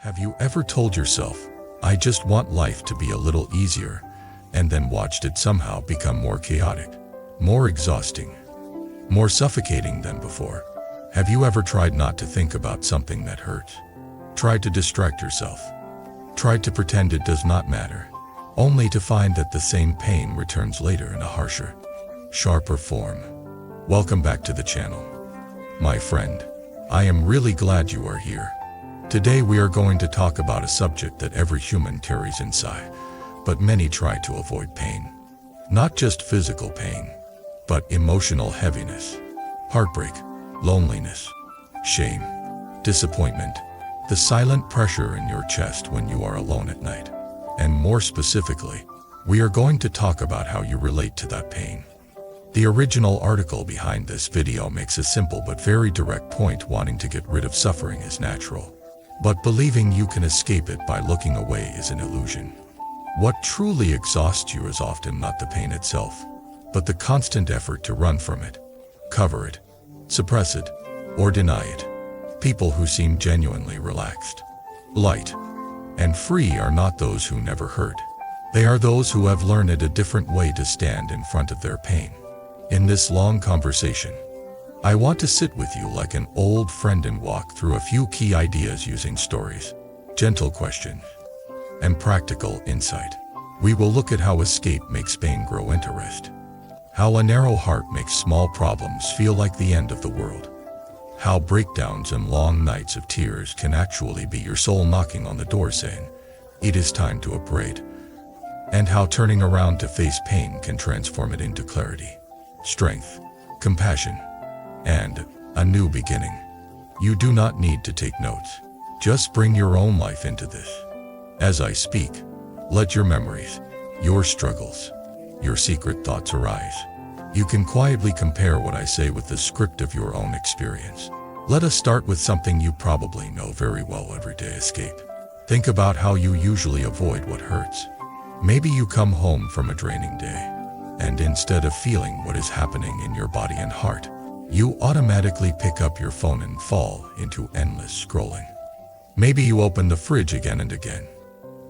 Have you ever told yourself, I just want life to be a little easier, and then watched it somehow become more chaotic, more exhausting, more suffocating than before? Have you ever tried not to think about something that hurts? Tried to distract yourself? Tried to pretend it does not matter, only to find that the same pain returns later in a harsher, sharper form? Welcome back to the channel, my friend. I am really glad you are here. Today we are going to talk about a subject that every human carries inside, but many try to avoid: pain. Not just physical pain, but emotional heaviness, heartbreak, loneliness, shame, disappointment, the silent pressure in your chest when you are alone at night. And more specifically, we are going to talk about how you relate to that pain. The original article behind this video makes a simple but very direct point: wanting to get rid of suffering is natural, but believing you can escape it by looking away is an illusion. What truly exhausts you is often not the pain itself, but the constant effort to run from it, cover it, suppress it, or deny it. People who seem genuinely relaxed, light, and free are not those who never hurt. They are those who have learned a different way to stand in front of their pain. In this long conversation, I want to sit with you like an old friend and walk through a few key ideas using stories, gentle questions, and practical insight. We will look at how escape makes pain grow into rest, how a narrow heart makes small problems feel like the end of the world, how breakdowns and long nights of tears can actually be your soul knocking on the door saying, it is time to upgrade, and how turning around to face pain can transform it into clarity, strength, compassion, and a new beginning. You do not need to take notes. Just bring your own life into this. As I speak, let your memories, your struggles, your secret thoughts arise. You can quietly compare what I say with the script of your own experience. Let us start with something you probably know very well: everyday escape. Think about how you usually avoid what hurts. Maybe you come home from a draining day, and instead of feeling what is happening in your body and heart, you automatically pick up your phone and fall into endless scrolling. Maybe you open the fridge again and again,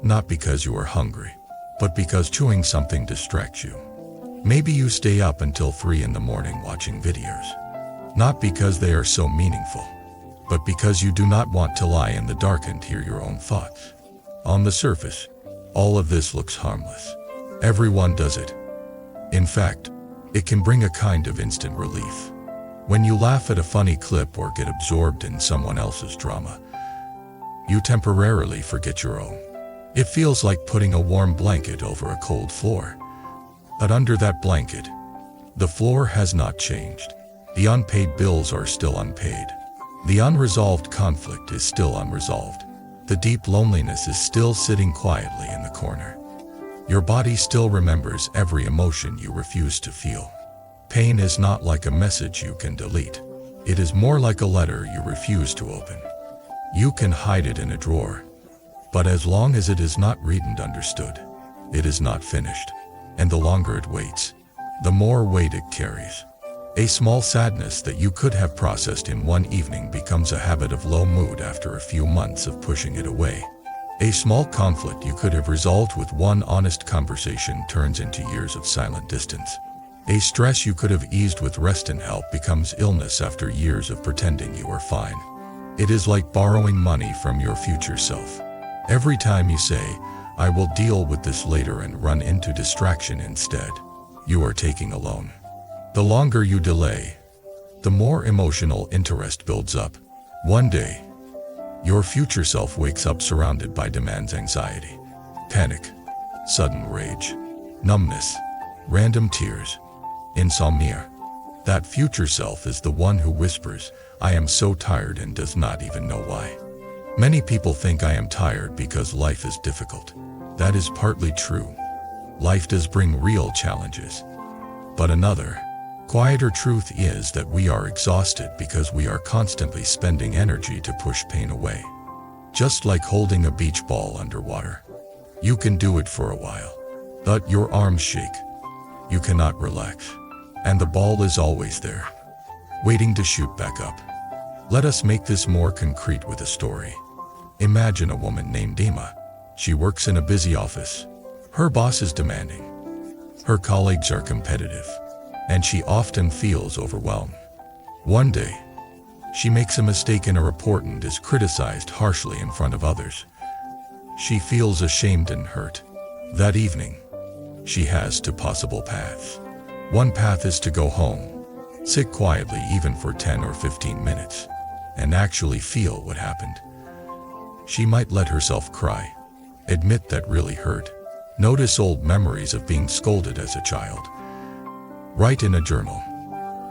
not because you are hungry, but because chewing something distracts you. Maybe you stay up until 3 in the morning watching videos, not because they are so meaningful, but because you do not want to lie in the dark and hear your own thoughts. On the surface, all of this looks harmless. Everyone does it. In fact, it can bring a kind of instant relief. When you laugh at a funny clip or get absorbed in someone else's drama, you temporarily forget your own. It feels like putting a warm blanket over a cold floor. But under that blanket, the floor has not changed. The unpaid bills are still unpaid. The unresolved conflict is still unresolved. The deep loneliness is still sitting quietly in the corner. Your body still remembers every emotion you refuse to feel. Pain is not like a message you can delete. It is more like a letter you refuse to open. You can hide it in a drawer, but as long as it is not read and understood, it is not finished. And the longer it waits, the more weight it carries. A small sadness that you could have processed in one evening becomes a habit of low mood after a few months of pushing it away. A small conflict you could have resolved with one honest conversation turns into years of silent distance. A stress you could have eased with rest and help becomes illness after years of pretending you are fine. It is like borrowing money from your future self. Every time you say, I will deal with this later, and run into distraction instead, you are taking a loan. The longer you delay, the more emotional interest builds up. One day, your future self wakes up surrounded by demands, anxiety, panic, sudden rage, numbness, random tears, insomnia. That future self is the one who whispers, I am so tired, and does not even know why. Many people think I am tired because life is difficult. That is partly true. Life does bring real challenges. But another, quieter truth is that we are exhausted because we are constantly spending energy to push pain away. Just like holding a beach ball underwater. You can do it for a while, but your arms shake. You cannot relax, and the ball is always there, waiting to shoot back up. Let us make this more concrete with a story. Imagine a woman named Emma. She works in a busy office. Her boss is demanding. Her colleagues are competitive, and she often feels overwhelmed. One day, she makes a mistake in a report and is criticized harshly in front of others. She feels ashamed and hurt. That evening, she has two possible paths. One path is to go home, sit quietly even for 10 or 15 minutes, and actually feel what happened. She might let herself cry, admit that really hurt, notice old memories of being scolded as a child, write in a journal,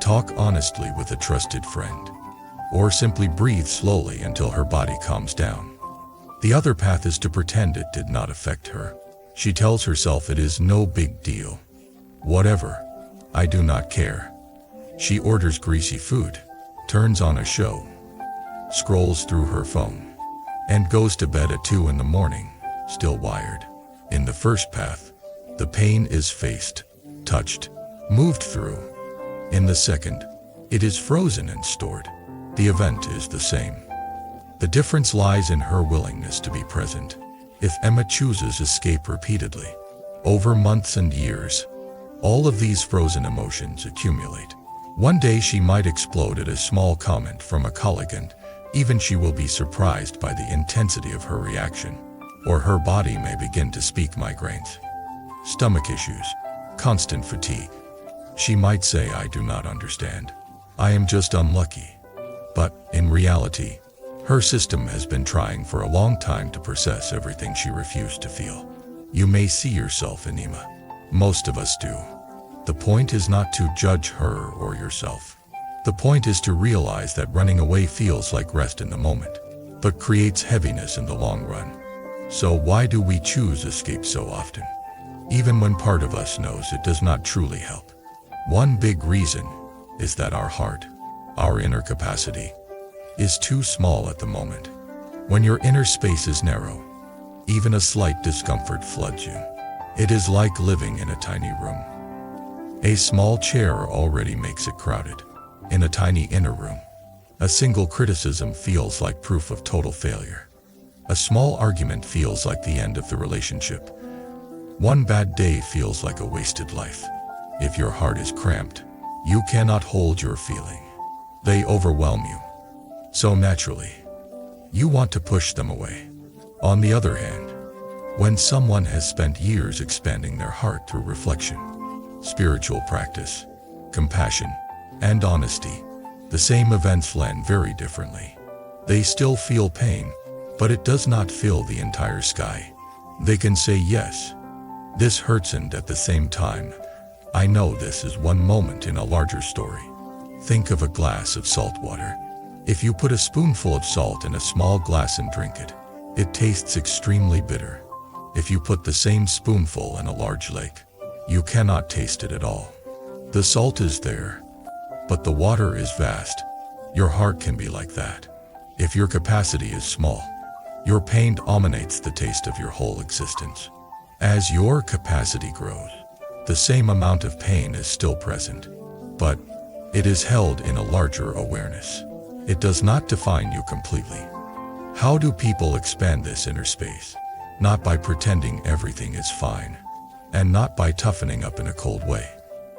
talk honestly with a trusted friend, or simply breathe slowly until her body calms down. The other path is to pretend it did not affect her. She tells herself it is no big deal. Whatever, I do not care. She orders greasy food, turns on a show, scrolls through her phone, and goes to bed at 2 in the morning, still wired. In the first path, the pain is faced, touched, moved through. In the second, it is frozen and stored. The event is the same. The difference lies in her willingness to be present. If Emma chooses escape repeatedly, over months and years, all of these frozen emotions accumulate. One day she might explode at a small comment from a colleague, and even she will be surprised by the intensity of her reaction. Or her body may begin to speak migraines, stomach issues, constant fatigue. She might say, I do not understand. I am just unlucky. But, in reality, her system has been trying for a long time to process everything she refused to feel. You may see yourself in Emma. Most of us do. The point is not to judge her or yourself. The point is to realize that running away feels like rest in the moment, but creates heaviness in the long run. So why do we choose escape so often, even when part of us knows it does not truly help? One big reason is that our heart, our inner capacity, is too small at the moment. When your inner space is narrow, even a slight discomfort floods you. It is like living in a tiny room. A small chair already makes it crowded. In a tiny inner room, a single criticism feels like proof of total failure. A small argument feels like the end of the relationship. One bad day feels like a wasted life. If your heart is cramped, you cannot hold your feeling. They overwhelm you. So naturally, you want to push them away. On the other hand, when someone has spent years expanding their heart through reflection, spiritual practice, compassion, and honesty, the same events land very differently. They still feel pain, but it does not fill the entire sky. They can say, yes, this hurts, and at the same time, I know this is one moment in a larger story. Think of a glass of salt water. If you put a spoonful of salt in a small glass and drink it, it tastes extremely bitter. If you put the same spoonful in a large lake, you cannot taste it at all. The salt is there, but the water is vast. Your heart can be like that. If your capacity is small, your pain dominates the taste of your whole existence. As your capacity grows, the same amount of pain is still present, but it is held in a larger awareness. It does not define you completely. How do people expand this inner space? Not by pretending everything is fine, and not by toughening up in a cold way.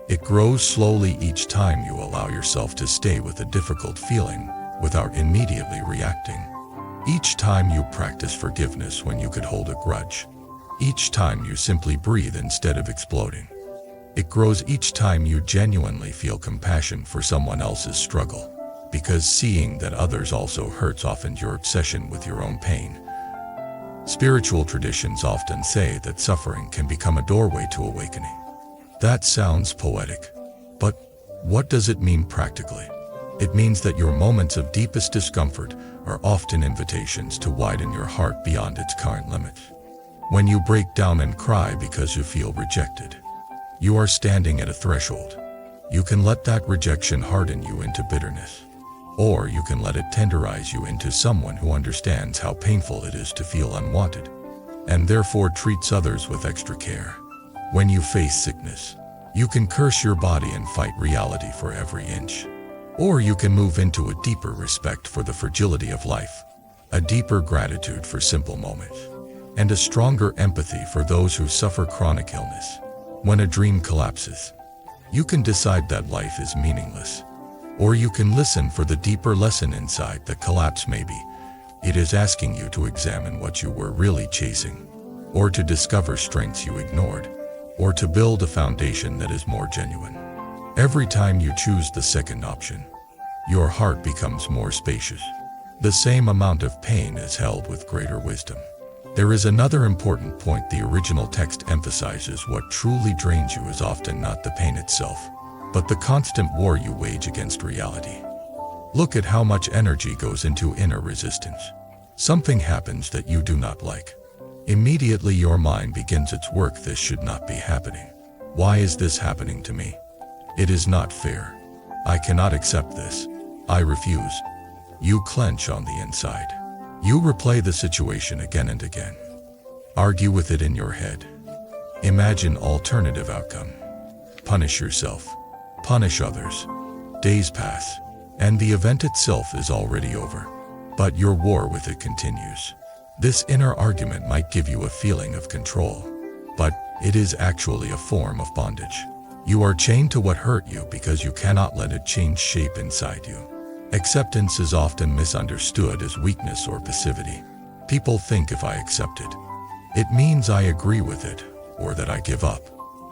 It grows slowly each time you allow yourself to stay with a difficult feeling without immediately reacting. Each time you practice forgiveness when you could hold a grudge. Each time you simply breathe instead of exploding. It grows each time you genuinely feel compassion for someone else's struggle, because seeing that others also hurts often your obsession with your own pain. Spiritual traditions often say that suffering can become a doorway to awakening. That sounds poetic, but what does it mean practically? It means that your moments of deepest discomfort are often invitations to widen your heart beyond its current limits. When you break down and cry because you feel rejected, you are standing at a threshold. You can let that rejection harden you into bitterness, or you can let it tenderize you into someone who understands how painful it is to feel unwanted, and therefore treats others with extra care. When you face sickness, you can curse your body and fight reality for every inch. Or you can move into a deeper respect for the fragility of life. a deeper gratitude for simple moments, and a stronger empathy for those who suffer chronic illness. When a dream collapses, you can decide that life is meaningless, or you can listen for the deeper lesson inside the collapse. Maybe it is asking you to examine what you were really chasing, or to discover strengths you ignored, or to build a foundation that is more genuine. Every time you choose the second option, your heart becomes more spacious. The same amount of pain is held with greater wisdom. There is another important point. The original text emphasizes what truly drains you is often not the pain itself, but the constant war you wage against reality. Look at how much energy goes into inner resistance. Something happens that you do not like. Immediately your mind begins its work. This should not be happening. Why is this happening to me? It is not fair. I cannot accept this. I refuse. You clench on the inside. You replay the situation again and again. Argue with it in your head. Imagine alternative outcome. Punish yourself. Punish others. Days pass, and the event itself is already over. But your war with it continues. This inner argument might give you a feeling of control, but it is actually a form of bondage. You are chained to what hurt you because you cannot let it change shape inside you. Acceptance is often misunderstood as weakness or passivity. People think if I accept it, it means I agree with it, or that I give up.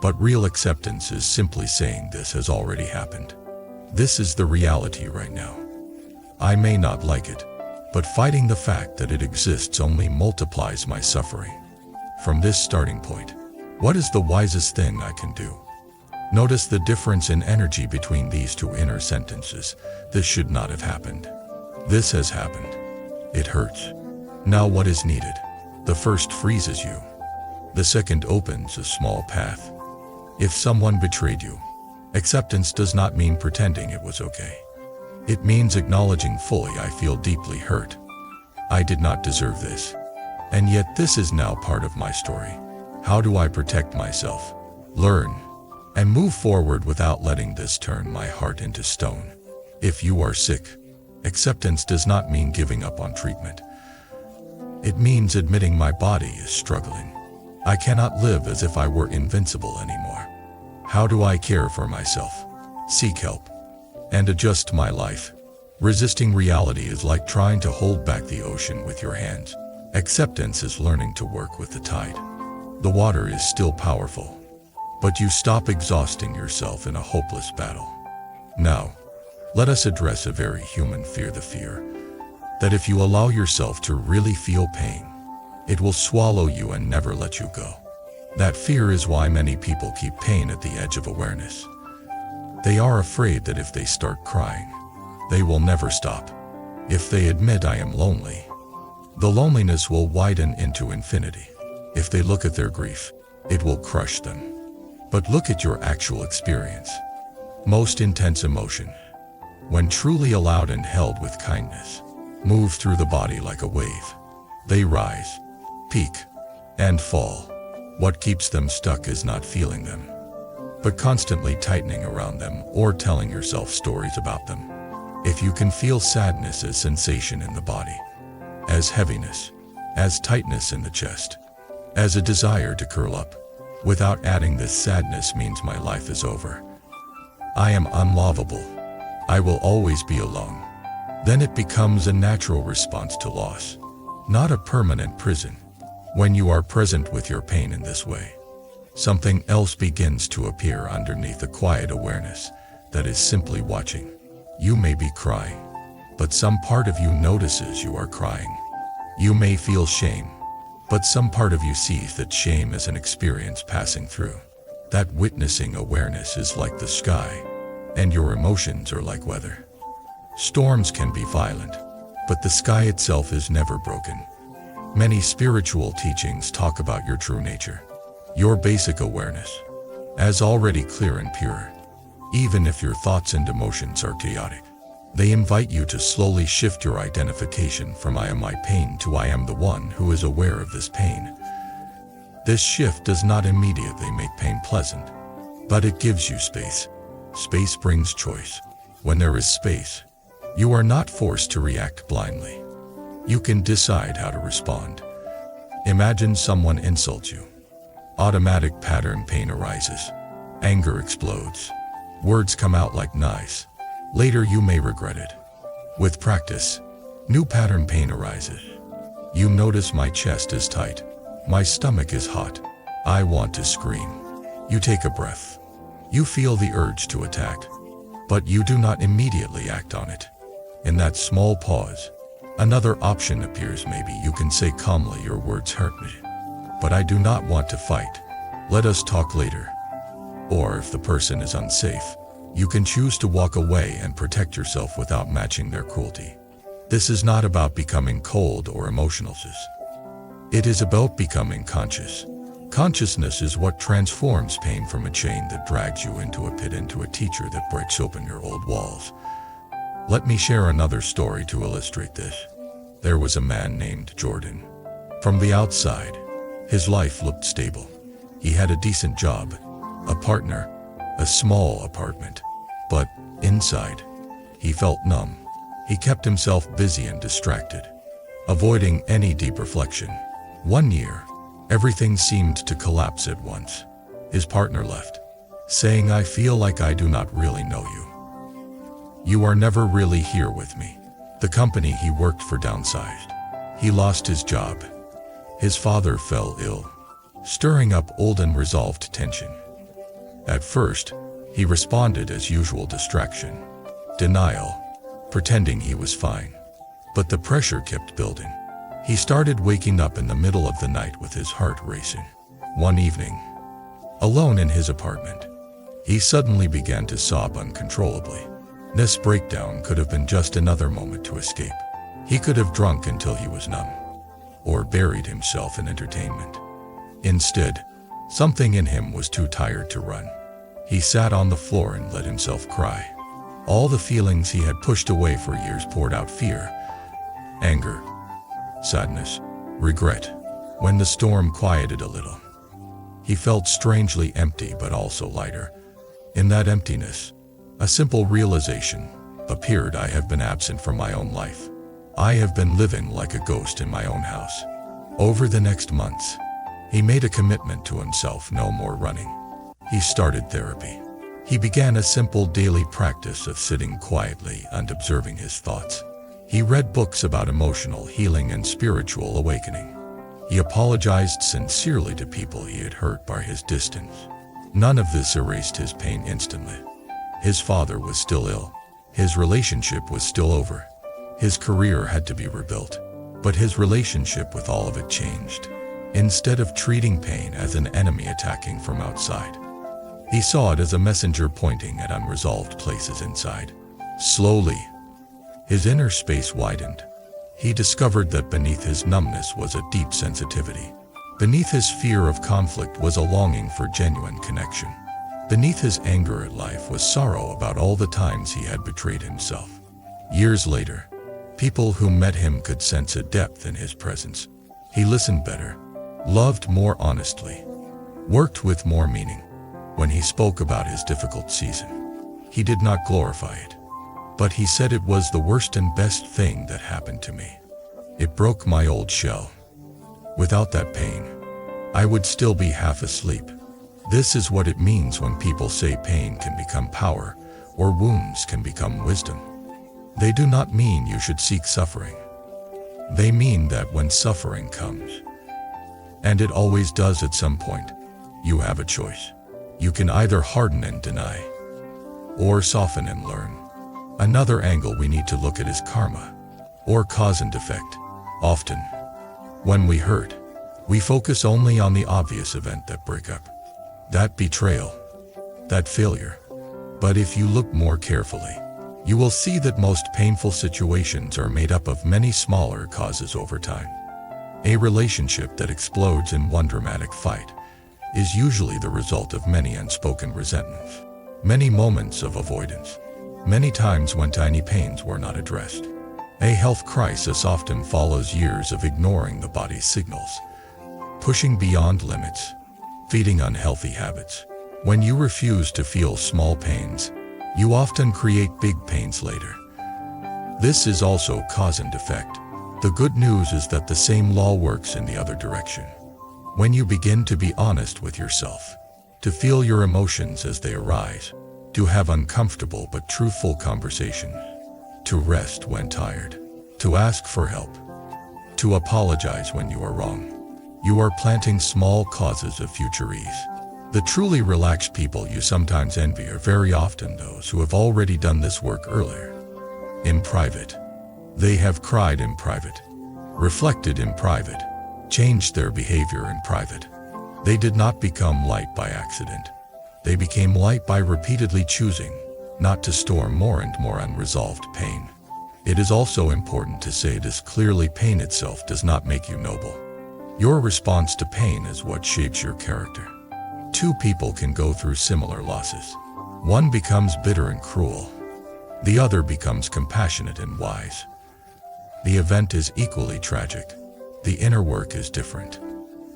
But real acceptance is simply saying this has already happened. This is the reality right now. I may not like it, but fighting the fact that it exists only multiplies my suffering. From this starting point, what is the wisest thing I can do? Notice the difference in energy between these two inner sentences. This should not have happened. This has happened. It hurts. Now what is needed? The first freezes you. The second opens a small path. If someone betrayed you, acceptance does not mean pretending it was okay. It means acknowledging fully, I feel deeply hurt. I did not deserve this. And yet this is now part of my story. How do I protect myself? Learn and move forward without letting this turn my heart into stone. If you are sick, acceptance does not mean giving up on treatment. It means admitting my body is struggling. I cannot live as if I were invincible anymore. How do I care for myself? Seek help and adjust my life. Resisting reality is like trying to hold back the ocean with your hands. Acceptance is learning to work with the tide. The water is still powerful, but you stop exhausting yourself in a hopeless battle. Now, let us address a very human fear, the fear that if you allow yourself to really feel pain, it will swallow you and never let you go. That fear is why many people keep pain at the edge of awareness. They are afraid that if they start crying, they will never stop. If they admit I am lonely, the loneliness will widen into infinity. If they look at their grief, it will crush them. But look at your actual experience. Most intense emotion, when truly allowed and held with kindness, move through the body like a wave. They rise, peak, and fall. What keeps them stuck is not feeling them, but constantly tightening around them or telling yourself stories about them. If you can feel sadness as sensation in the body, as heaviness, as tightness in the chest, as a desire to curl up, without adding this sadness means my life is over. I am unlovable. I will always be alone. Then it becomes a natural response to loss, not a permanent prison. When you are present with your pain in this way, something else begins to appear underneath, a quiet awareness that is simply watching. You may be crying, but some part of you notices you are crying. You may feel shame, but some part of you sees that shame is an experience passing through. That witnessing awareness is like the sky, and your emotions are like weather. Storms can be violent, but the sky itself is never broken. Many spiritual teachings talk about your true nature, your basic awareness, as already clear and pure. Even if your thoughts and emotions are chaotic, they invite you to slowly shift your identification from I am my pain to I am the one who is aware of this pain. This shift does not immediately make pain pleasant, but it gives you space. Space brings choice. When there is space, you are not forced to react blindly. You can decide how to respond. Imagine someone insults you. Automatic pattern pain arises. Anger explodes. Words come out like knives. Later you may regret it. With practice, new pattern pain arises. You notice my chest is tight. My stomach is hot. I want to scream. You take a breath. You feel the urge to attack, but you do not immediately act on it. In that small pause, another option appears. Maybe you can say calmly, "Your words hurt me, but I do not want to fight. Let us talk later." Or if the person is unsafe, you can choose to walk away and protect yourself without matching their cruelty. This is not about becoming cold or emotionless. It is about becoming conscious. Consciousness is what transforms pain from a chain that drags you into a pit into a teacher that breaks open your old walls. Let me share another story to illustrate this. There was a man named Jordan. From the outside, his life looked stable. He had a decent job, a partner, a small apartment. But inside, he felt numb. He kept himself busy and distracted, avoiding any deep reflection. One year, everything seemed to collapse at once. His partner left, saying, "I feel like I do not really know you. You are never really here with me." The company he worked for downsized. He lost his job. His father fell ill, stirring up old and resolved tension. At first, he responded as usual: distraction, denial, pretending he was fine. But the pressure kept building. He started waking up in the middle of the night with his heart racing. One evening, alone in his apartment, he suddenly began to sob uncontrollably. This breakdown could have been just another moment to escape. He could have drunk until he was numb, or buried himself in entertainment. Instead, something in him was too tired to run. He sat on the floor and let himself cry. All the feelings he had pushed away for years poured out: fear, anger, sadness, regret. When the storm quieted a little, he felt strangely empty but also lighter. In that emptiness, a simple realization appeared: I have been absent from my own life. I have been living like a ghost in my own house. Over the next months, he made a commitment to himself: no more running. He started therapy. He began a simple daily practice of sitting quietly and observing his thoughts. He read books about emotional healing and spiritual awakening. He apologized sincerely to people he had hurt by his distance. None of this erased his pain instantly. His father was still ill. His relationship was still over. His career had to be rebuilt. But his relationship with all of it changed. Instead of treating pain as an enemy attacking from outside, he saw it as a messenger pointing at unresolved places inside. Slowly, his inner space widened. He discovered that beneath his numbness was a deep sensitivity. Beneath his fear of conflict was a longing for genuine connection. Beneath his anger at life was sorrow about all the times he had betrayed himself. Years later, people who met him could sense a depth in his presence. He listened better, loved more honestly, worked with more meaning. When he spoke about his difficult season, he did not glorify it, but he said it was the worst and best thing that happened to me. It broke my old shell. Without that pain, I would still be half asleep. This is what it means when people say pain can become power, or wounds can become wisdom. They do not mean you should seek suffering. They mean that when suffering comes, and it always does at some point, you have a choice. You can either harden and deny, or soften and learn. Another angle we need to look at is karma, or cause and effect. Often, when we hurt, we focus only on the obvious event, that breakup, that betrayal, that failure. But if you look more carefully, you will see that most painful situations are made up of many smaller causes over time. A relationship that explodes in one dramatic fight is usually the result of many unspoken resentments, many moments of avoidance, many times when tiny pains were not addressed. A health crisis often follows years of ignoring the body's signals, pushing beyond limits, feeding unhealthy habits. When you refuse to feel small pains, you often create big pains later. This is also cause and effect. The good news is that the same law works in the other direction. When you begin to be honest with yourself, to feel your emotions as they arise, to have uncomfortable but truthful conversations, to rest when tired, to ask for help, to apologize when you are wrong, you are planting small causes of future ease. The truly relaxed people you sometimes envy are very often those who have already done this work earlier. In private. They have cried in private, reflected in private, changed their behavior in private. They did not become light by accident. They became light by repeatedly choosing not to store more and more unresolved pain. It is also important to say this clearly: pain itself does not make you noble. Your response to pain is what shapes your character. Two people can go through similar losses. One becomes bitter and cruel. The other becomes compassionate and wise. The event is equally tragic. The inner work is different.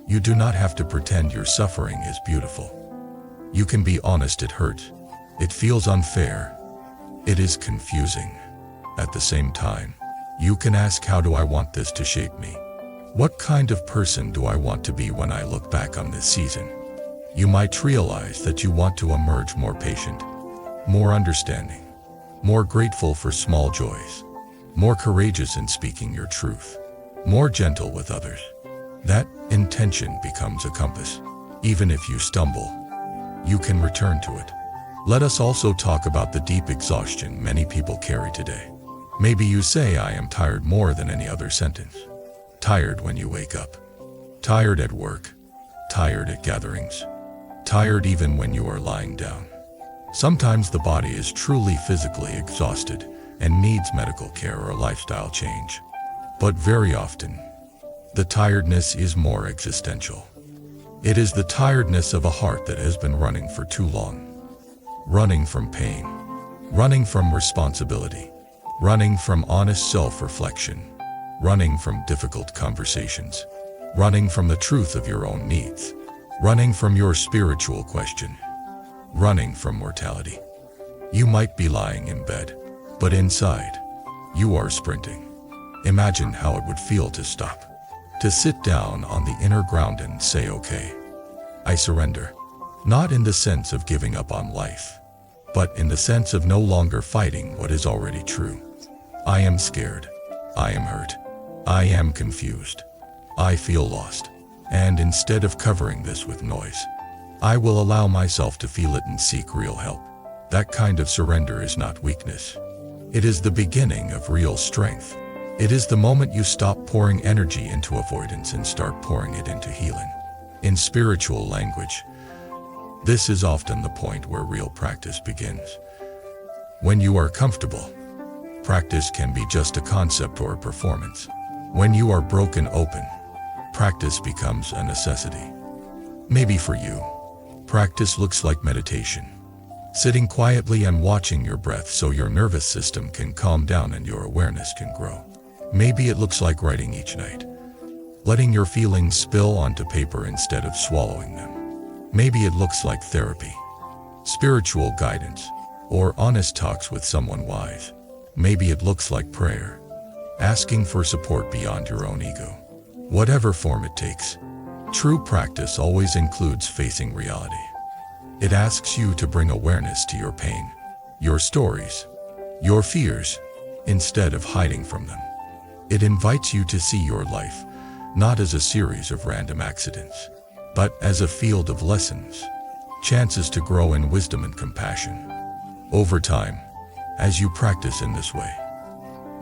You do not have to pretend your suffering is beautiful. You can be honest: it hurts. It feels unfair. It is confusing. At the same time, you can ask, how do I want this to shape me? What kind of person do I want to be when I look back on this season? You might realize that you want to emerge more patient, more understanding, more grateful for small joys, more courageous in speaking your truth, more gentle with others. That intention becomes a compass. Even if you stumble, you can return to it. Let us also talk about the deep exhaustion many people carry today. Maybe you say, I am tired more than any other sentence. Tired when you wake up. Tired at work. Tired at gatherings. Tired even when you are lying down. Sometimes the body is truly physically exhausted and needs medical care or lifestyle change. But very often, the tiredness is more existential. It is the tiredness of a heart that has been running for too long. Running from pain. Running from responsibility. Running from honest self-reflection. Running from difficult conversations. Running from the truth of your own needs. Running from your spiritual question. Running from mortality. You might be lying in bed, but inside, you are sprinting. Imagine how it would feel to stop. To sit down on the inner ground and say, okay, I surrender. Not in the sense of giving up on life, but in the sense of no longer fighting what is already true. I am scared. I am hurt. I am confused. I feel lost. And instead of covering this with noise, I will allow myself to feel it and seek real help. That kind of surrender is not weakness. It is the beginning of real strength. It is the moment you stop pouring energy into avoidance and start pouring it into healing. In spiritual language, this is often the point where real practice begins. When you are comfortable, practice can be just a concept or a performance. When you are broken open, practice becomes a necessity. Maybe for you, practice looks like meditation. Sitting quietly and watching your breath so your nervous system can calm down and your awareness can grow. Maybe it looks like writing each night, letting your feelings spill onto paper instead of swallowing them. Maybe it looks like therapy, spiritual guidance, or honest talks with someone wise. Maybe it looks like prayer, asking for support beyond your own ego. Whatever form it takes, true practice always includes facing reality. It asks you to bring awareness to your pain, your stories, your fears, instead of hiding from them. It invites you to see your life not as a series of random accidents, but as a field of lessons, chances to grow in wisdom and compassion. Over time, as you practice in this way,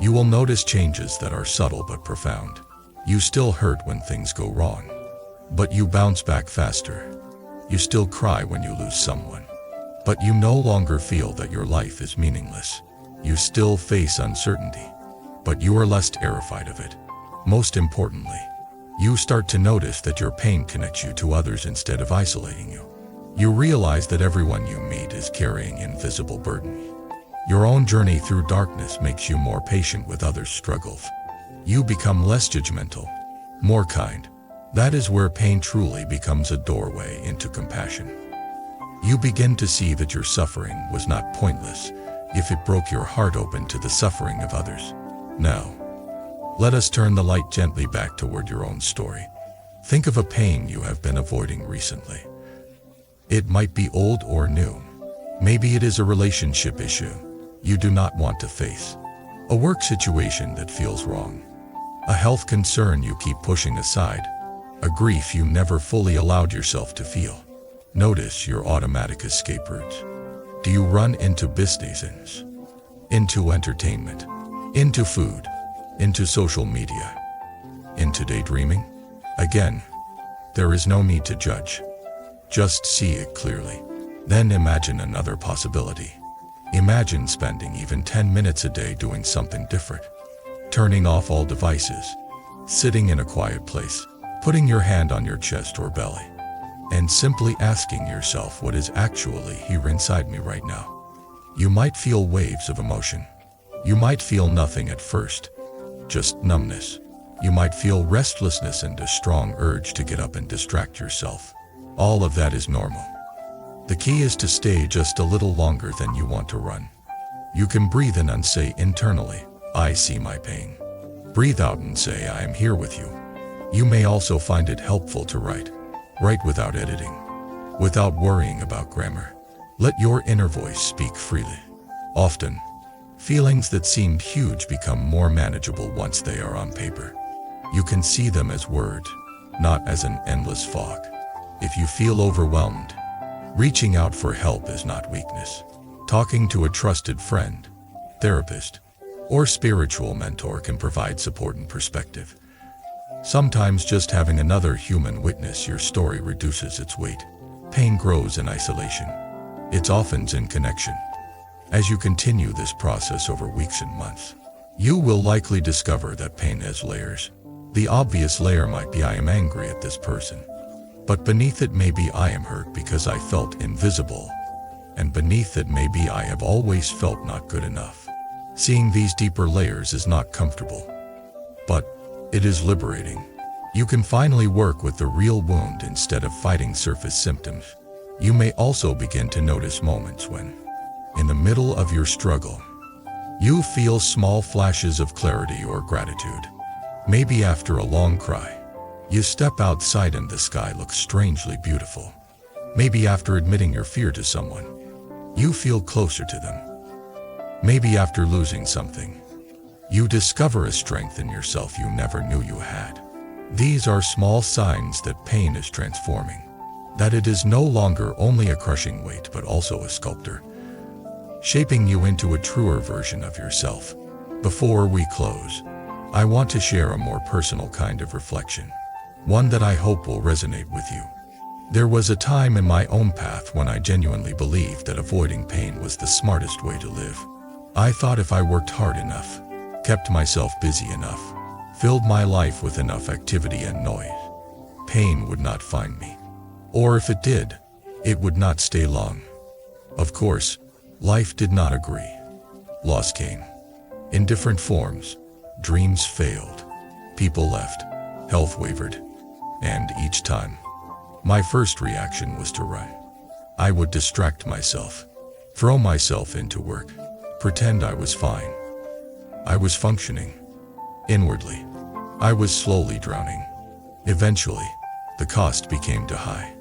you will notice changes that are subtle but profound. You still hurt when things go wrong, but you bounce back faster. You still cry when you lose someone, but you no longer feel that your life is meaningless. You still face uncertainty, but you are less terrified of it. Most importantly, you start to notice that your pain connects you to others instead of isolating you. You realize that everyone you meet is carrying invisible burden. Your own journey through darkness makes you more patient with others' struggles. You become less judgmental, more kind. That is where pain truly becomes a doorway into compassion. You begin to see that your suffering was not pointless if it broke your heart open to the suffering of others. Now, Let us turn the light gently back toward your own story. Think of a pain you have been avoiding recently. It might be old or new. Maybe it is a relationship issue you do not want to face, a work situation that feels wrong, a health concern you keep pushing aside, a grief you never fully allowed yourself to feel. Notice your automatic escape routes. Do you run into business, into entertainment, into food, into social media, into daydreaming? Again, there is no need to judge. Just see it clearly. Then imagine another possibility. Imagine spending even 10 minutes a day doing something different. Turning off all devices, sitting in a quiet place, putting your hand on your chest or belly, and simply asking yourself what is actually here inside me right now. You might feel waves of emotion. You might feel nothing at first, just numbness. You might feel restlessness and a strong urge to get up and distract yourself. All of that is normal. The key is to stay just a little longer than you want to run. You can breathe in and say internally, I see my pain. Breathe out and say, I am here with you. You may also find it helpful to write. Write without editing, without worrying about grammar. Let your inner voice speak freely. Often, feelings that seemed huge become more manageable once they are on paper. You can see them as words, not as an endless fog. If you feel overwhelmed, reaching out for help is not weakness. Talking to a trusted friend, therapist, or spiritual mentor can provide support and perspective. Sometimes just having another human witness your story reduces its weight. Pain grows in isolation. It softens in connection. As you continue this process over weeks and months, you will likely discover that pain has layers. The obvious layer might be I am angry at this person. But beneath it may be I am hurt because I felt invisible. And beneath it may be I have always felt not good enough. Seeing these deeper layers is not comfortable, but it is liberating. You can finally work with the real wound instead of fighting surface symptoms. You may also begin to notice moments when, in the middle of your struggle, you feel small flashes of clarity or gratitude. Maybe after a long cry, you step outside and the sky looks strangely beautiful. Maybe after admitting your fear to someone, you feel closer to them. Maybe after losing something, you discover a strength in yourself you never knew you had. These are small signs that pain is transforming, that it is no longer only a crushing weight but also a sculptor, shaping you into a truer version of yourself. Before we close, I want to share a more personal kind of reflection, one that I hope will resonate with you. There was a time in my own path when I genuinely believed that avoiding pain was the smartest way to live. I thought if I worked hard enough, kept myself busy enough, filled my life with enough activity and noise, pain would not find me. Or if it did, it would not stay long. Of course, life did not agree. Loss came. In different forms. Dreams failed. People left. Health wavered. And each time, my first reaction was to run. I would distract myself, throw myself into work, pretend I was fine. I was functioning. Inwardly, I was slowly drowning. Eventually, the cost became too high.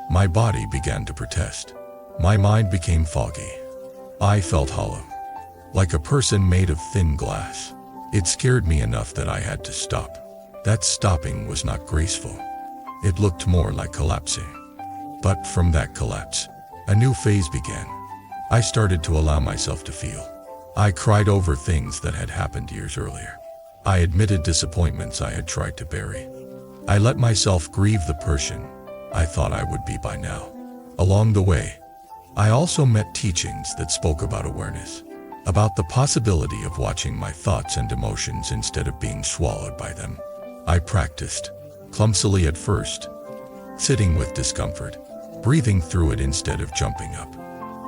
My body began to protest. My mind became foggy. I felt hollow, like a person made of thin glass. It scared me enough that I had to stop. That stopping was not graceful. It looked more like collapsing. But from that collapse, a new phase began. I started to allow myself to feel. I cried over things that had happened years earlier. I admitted disappointments I had tried to bury. I let myself grieve the person I thought I would be by now. Along the way, I also met teachings that spoke about awareness, about the possibility of watching my thoughts and emotions instead of being swallowed by them. I practiced, clumsily at first, sitting with discomfort, breathing through it instead of jumping up.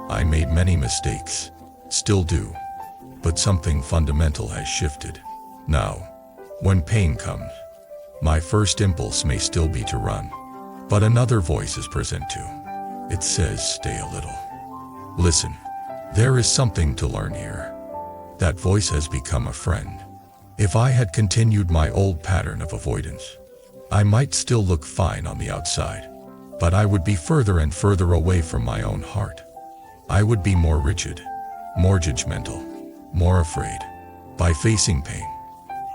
I made many mistakes, still do, but something fundamental has shifted. Now, when pain comes, my first impulse may still be to run, but another voice is present too. It says, stay a little. Listen, there is something to learn here. That voice has become a friend. If I had continued my old pattern of avoidance, I might still look fine on the outside, but I would be further and further away from my own heart. I would be more rigid, more judgmental, more afraid. By facing pain,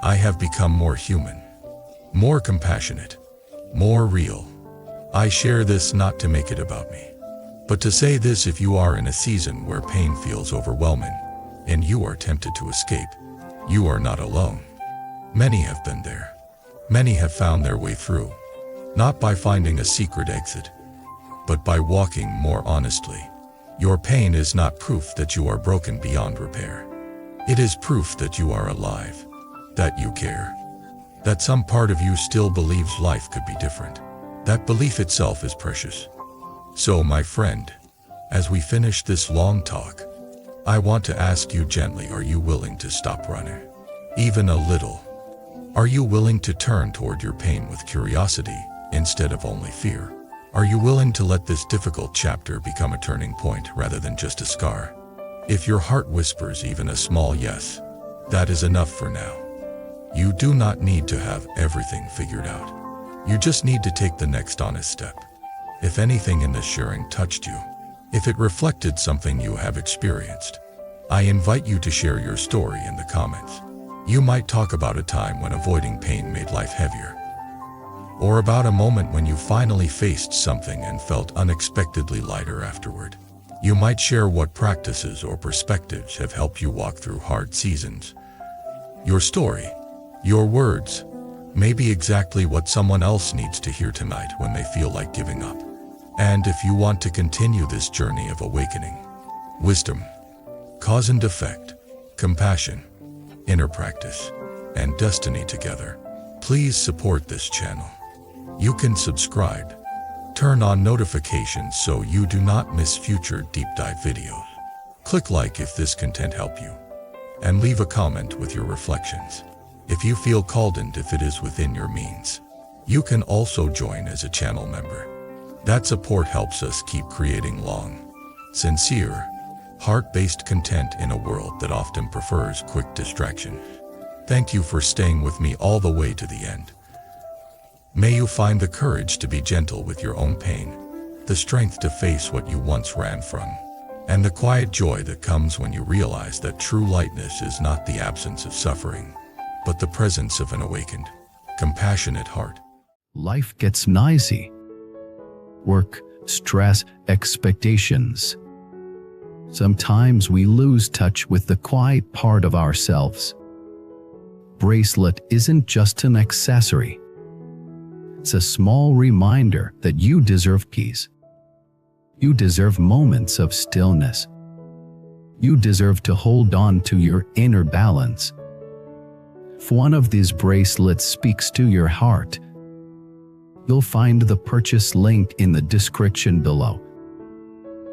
I have become more human, more compassionate, more real. I share this not to make it about me, but to say this: if you are in a season where pain feels overwhelming and you are tempted to escape, you are not alone. Many have been there. Many have found their way through, not by finding a secret exit, but by walking more honestly. Your pain is not proof that you are broken beyond repair. It is proof that you are alive, that you care, that some part of you still believes life could be different. That belief itself is precious. So, my friend, as we finish this long talk, I want to ask you gently: are you willing to stop running? Even a little. Are you willing to turn toward your pain with curiosity instead of only fear? Are you willing to let this difficult chapter become a turning point rather than just a scar? If your heart whispers even a small yes, that is enough for now. You do not need to have everything figured out. You just need to take the next honest step. If anything in this sharing touched you, if it reflected something you have experienced, I invite you to share your story in the comments. You might talk about a time when avoiding pain made life heavier, or about a moment when you finally faced something and felt unexpectedly lighter afterward. You might share what practices or perspectives have helped you walk through hard seasons. Your story, your words, may be exactly what someone else needs to hear tonight when they feel like giving up. And if you want to continue this journey of awakening, wisdom, cause and effect, compassion, inner practice, and destiny together, please support this channel. You can subscribe, turn on notifications so you do not miss future deep dive videos. Click like if this content helped you, and leave a comment with your reflections. If you feel called and if it is within your means, you can also join as a channel member. That support helps us keep creating long, sincere, heart-based content in a world that often prefers quick distraction. Thank you for staying with me all the way to the end. May you find the courage to be gentle with your own pain, the strength to face what you once ran from, and the quiet joy that comes when you realize that true lightness is not the absence of suffering, but the presence of an awakened, compassionate heart. Life gets noisy. Work, stress, expectations. Sometimes we lose touch with the quiet part of ourselves. Bracelet isn't just an accessory. It's a small reminder that you deserve peace. You deserve moments of stillness. You deserve to hold on to your inner balance. If one of these bracelets speaks to your heart, you'll find the purchase link in the description below,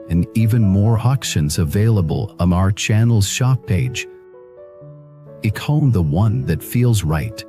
and even more auctions available on our channel's shop page. Pick home the one that feels right.